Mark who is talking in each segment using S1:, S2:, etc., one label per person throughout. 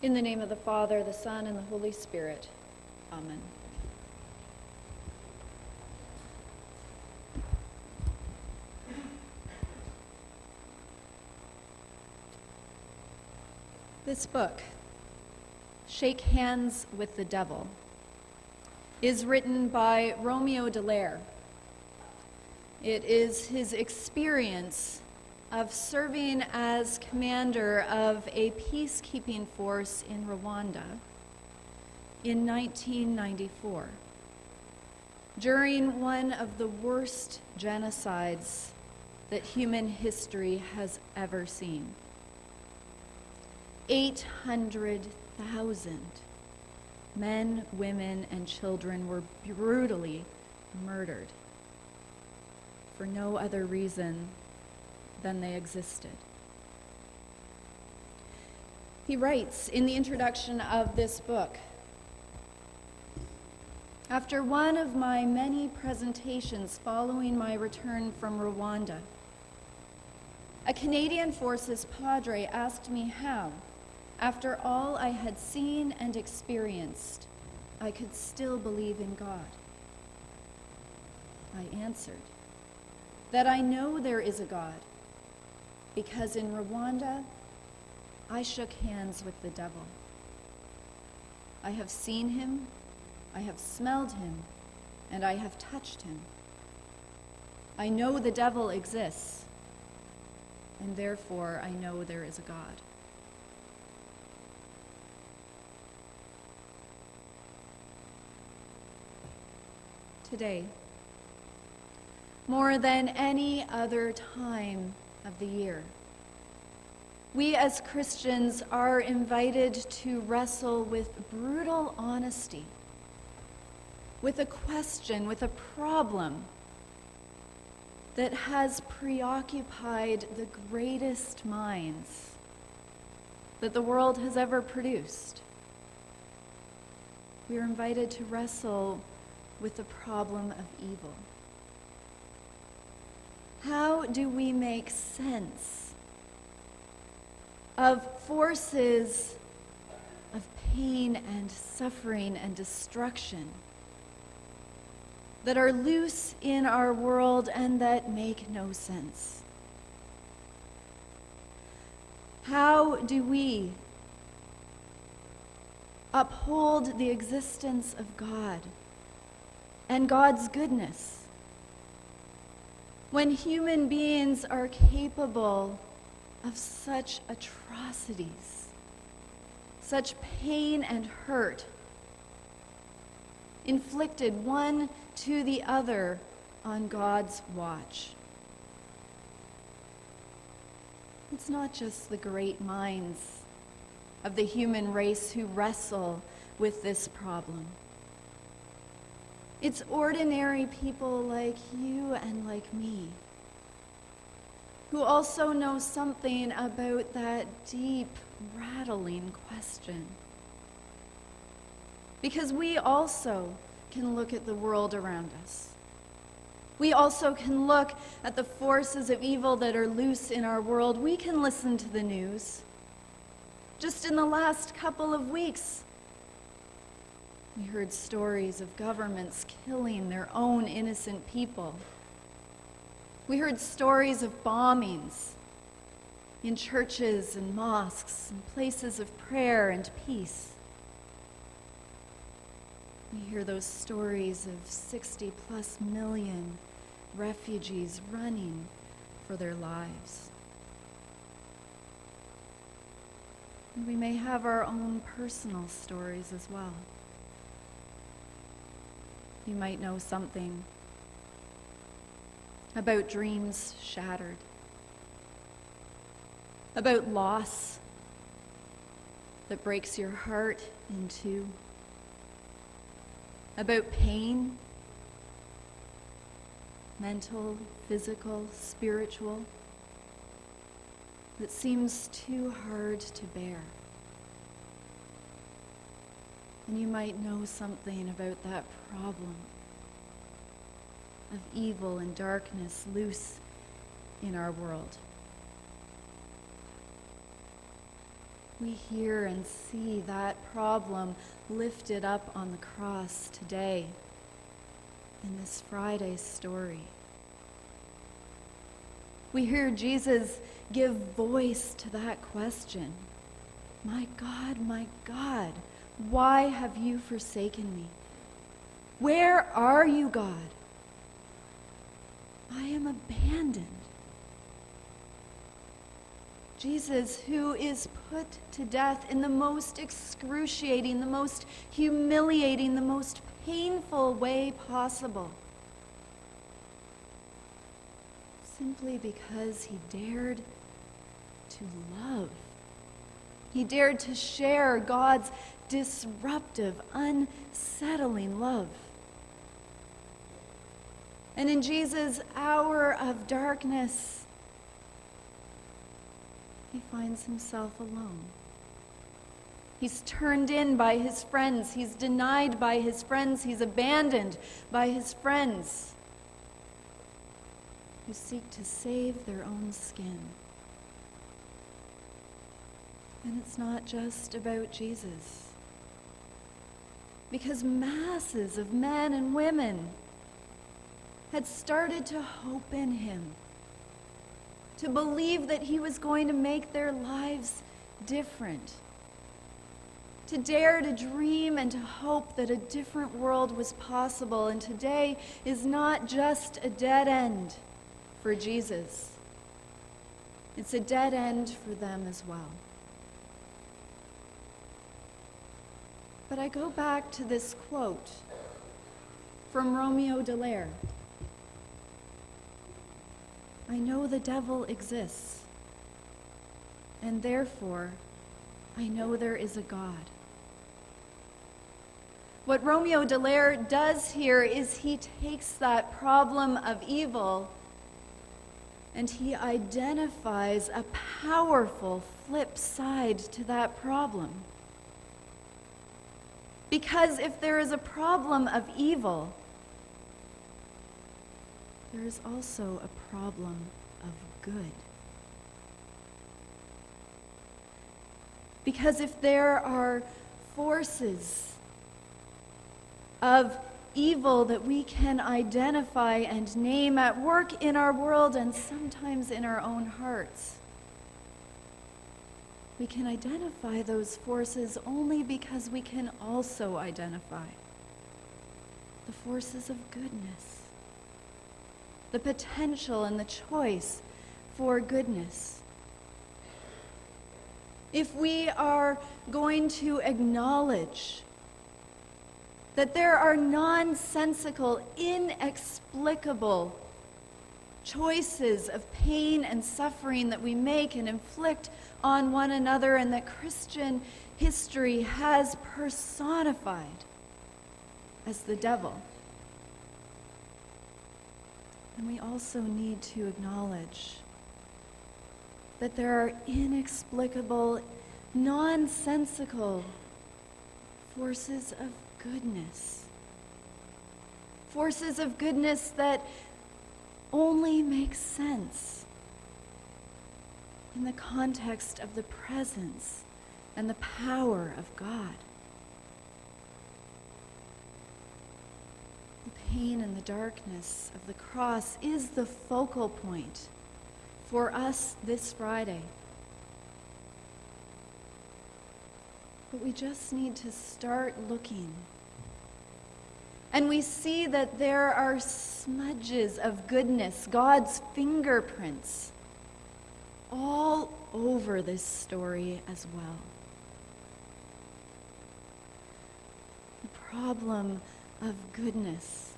S1: In the name of the Father, the Son, and the Holy Spirit. Amen. This book, Shake Hands with the Devil, is written by Romeo Dallaire. It is his experience of serving as commander of a peacekeeping force in Rwanda in 1994, during one of the worst genocides that human history has ever seen. 800,000 men, women, and children were brutally murdered for no other reason than they existed. He writes in the introduction of this book, "After one of my many presentations following my return from Rwanda, a Canadian Forces Padre asked me how, after all I had seen and experienced, I could still believe in God. I answered that I know there is a God, because in Rwanda, I shook hands with the devil. I have seen him, I have smelled him, and I have touched him. I know the devil exists, and therefore I know there is a God." Today, more than any other time of the year, we as Christians are invited to wrestle with brutal honesty, with a question, with a problem that has preoccupied the greatest minds that the world has ever produced. We are invited to wrestle with the problem of evil. How do we make sense of forces of pain and suffering and destruction that are loose in our world and that make no sense? How do we uphold the existence of God and God's goodness when human beings are capable of such atrocities, such pain and hurt, inflicted one to the other on God's watch? It's not just the great minds of the human race who wrestle with this problem. It's ordinary people like you and like me, who also know something about that deep, rattling question. Because we also can look at the world around us. We also can look at the forces of evil that are loose in our world. We can listen to the news. Just in the last couple of weeks, we heard stories of governments killing their own innocent people. We heard stories of bombings in churches and mosques and places of prayer and peace. We hear those stories of 60+ million refugees running for their lives. And we may have our own personal stories as well. You might know something about dreams shattered, about loss that breaks your heart in two, about pain, mental, physical, spiritual, that seems too hard to bear. And you might know something about that problem of evil and darkness loose in our world. We hear and see that problem lifted up on the cross today in this Friday story. We hear Jesus give voice to that question. My God, why have you forsaken me? Where are you, God? I am abandoned. Jesus, who is put to death in the most excruciating, the most humiliating, the most painful way possible, simply because he dared to love. He dared to share God's disruptive, unsettling love. And in Jesus' hour of darkness, he finds himself alone. He's turned in by his friends. He's denied by his friends. He's abandoned by his friends who seek to save their own skin. And it's not just about Jesus, because masses of men and women had started to hope in him, to believe that he was going to make their lives different, to dare to dream and to hope that a different world was possible. And today is not just a dead end for Jesus. It's a dead end for them as well. But I go back to this quote from Romeo Dallaire. I know the devil exists, and therefore I know there is a God. What Romeo Dallaire does here is he takes that problem of evil and he identifies a powerful flip side to that problem. Because if there is a problem of evil, there is also a problem of good. Because if there are forces of evil that we can identify and name at work in our world and sometimes in our own hearts, we can identify those forces only because we can also identify the forces of goodness, the potential and the choice for goodness. If we are going to acknowledge that there are nonsensical, inexplicable choices of pain and suffering that we make and inflict on one another, and that Christian history has personified as the devil. And we also need to acknowledge that there are inexplicable, nonsensical forces of goodness. Forces of goodness that only make sense in the context of the presence and the power of God. The pain and the darkness of the cross is the focal point for us this Friday. But we just need to start looking. And we see that there are smudges of goodness, God's fingerprints, all over this story as well. The problem of goodness,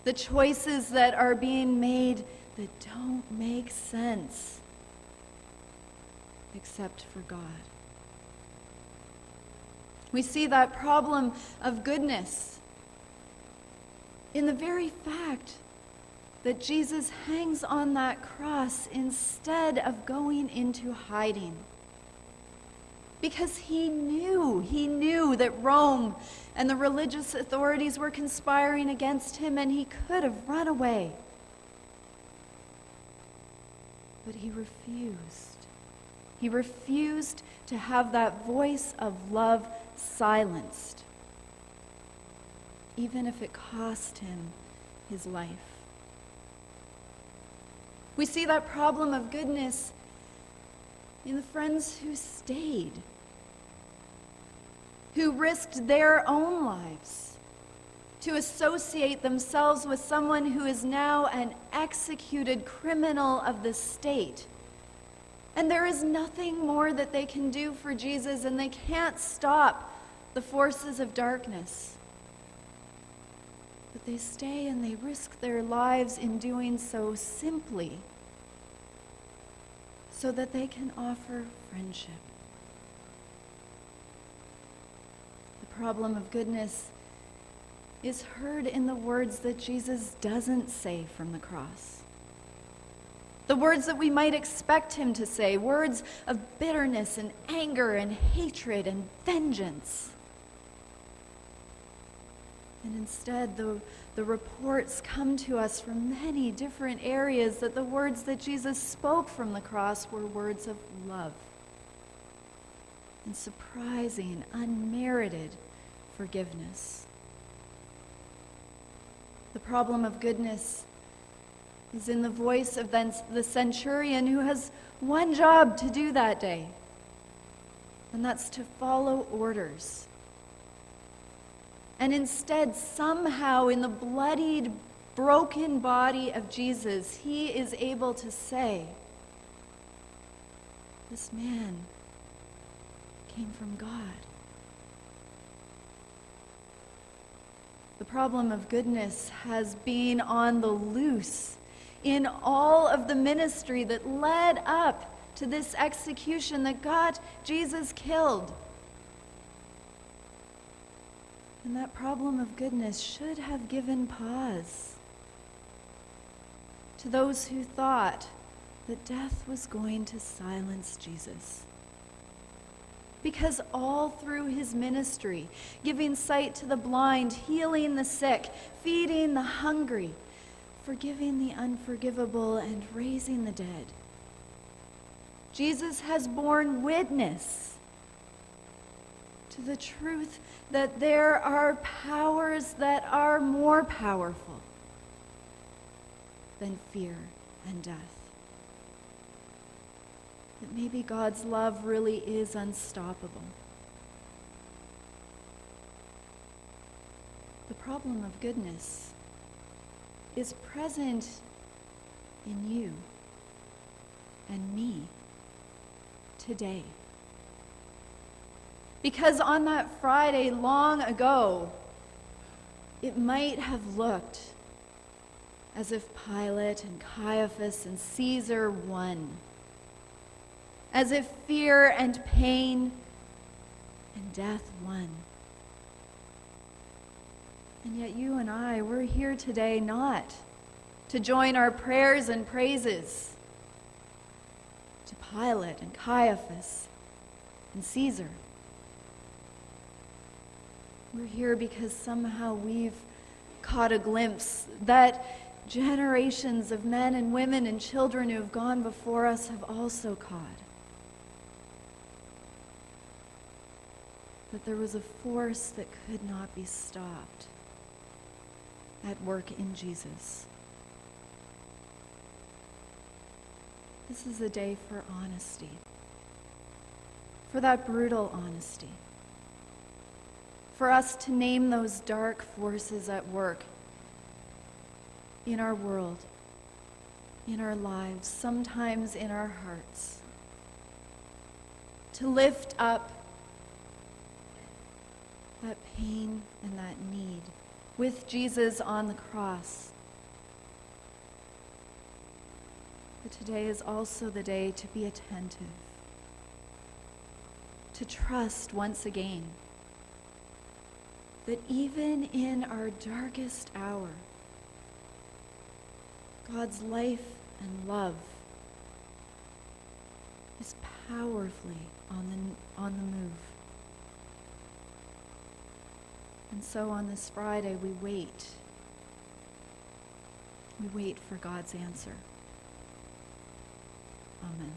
S1: the choices that are being made that don't make sense except for God. We see that problem of goodness in the very fact that Jesus hangs on that cross instead of going into hiding. Because he knew that Rome and the religious authorities were conspiring against him, and he could have run away. But he refused. He refused to have that voice of love silenced, even if it cost him his life. We see that problem of goodness in the friends who stayed, who risked their own lives to associate themselves with someone who is now an executed criminal of the state. And there is nothing more that they can do for Jesus, and they can't stop the forces of darkness. But they stay and they risk their lives in doing so simply so that they can offer friendship. The problem of goodness is heard in the words that Jesus doesn't say from the cross. The words that we might expect him to say, words of bitterness and anger and hatred and vengeance. And instead, the reports come to us from many different areas that the words that Jesus spoke from the cross were words of love and surprising, unmerited forgiveness. The problem of goodness is in the voice of the centurion who has one job to do that day, and that's to follow orders. And instead, somehow, in the bloodied, broken body of Jesus, he is able to say, "This man came from God." The problem of goodness has been on the loose in all of the ministry that led up to this execution that got Jesus killed. And that problem of goodness should have given pause to those who thought that death was going to silence Jesus. Because all through his ministry, giving sight to the blind, healing the sick, feeding the hungry, forgiving the unforgivable, and raising the dead, Jesus has borne witness to the truth that there are powers that are more powerful than fear and death. That maybe God's love really is unstoppable. The problem of goodness is present in you and me today. Because on that Friday long ago, it might have looked as if Pilate and Caiaphas and Caesar won, as if fear and pain and death won. And yet you and I, we're here today not to join our prayers and praises to Pilate and Caiaphas and Caesar. We're here because somehow we've caught a glimpse that generations of men and women and children who have gone before us have also caught. That there was a force that could not be stopped at work in Jesus. This is a day for honesty, for that brutal honesty, for us to name those dark forces at work in our world, in our lives, sometimes in our hearts, to lift up that pain and that need with Jesus on the cross. But today is also the day to be attentive, to trust once again that even in our darkest hour, God's life and love is powerfully on the move. And so on this Friday, we wait. We wait for God's answer. Amen.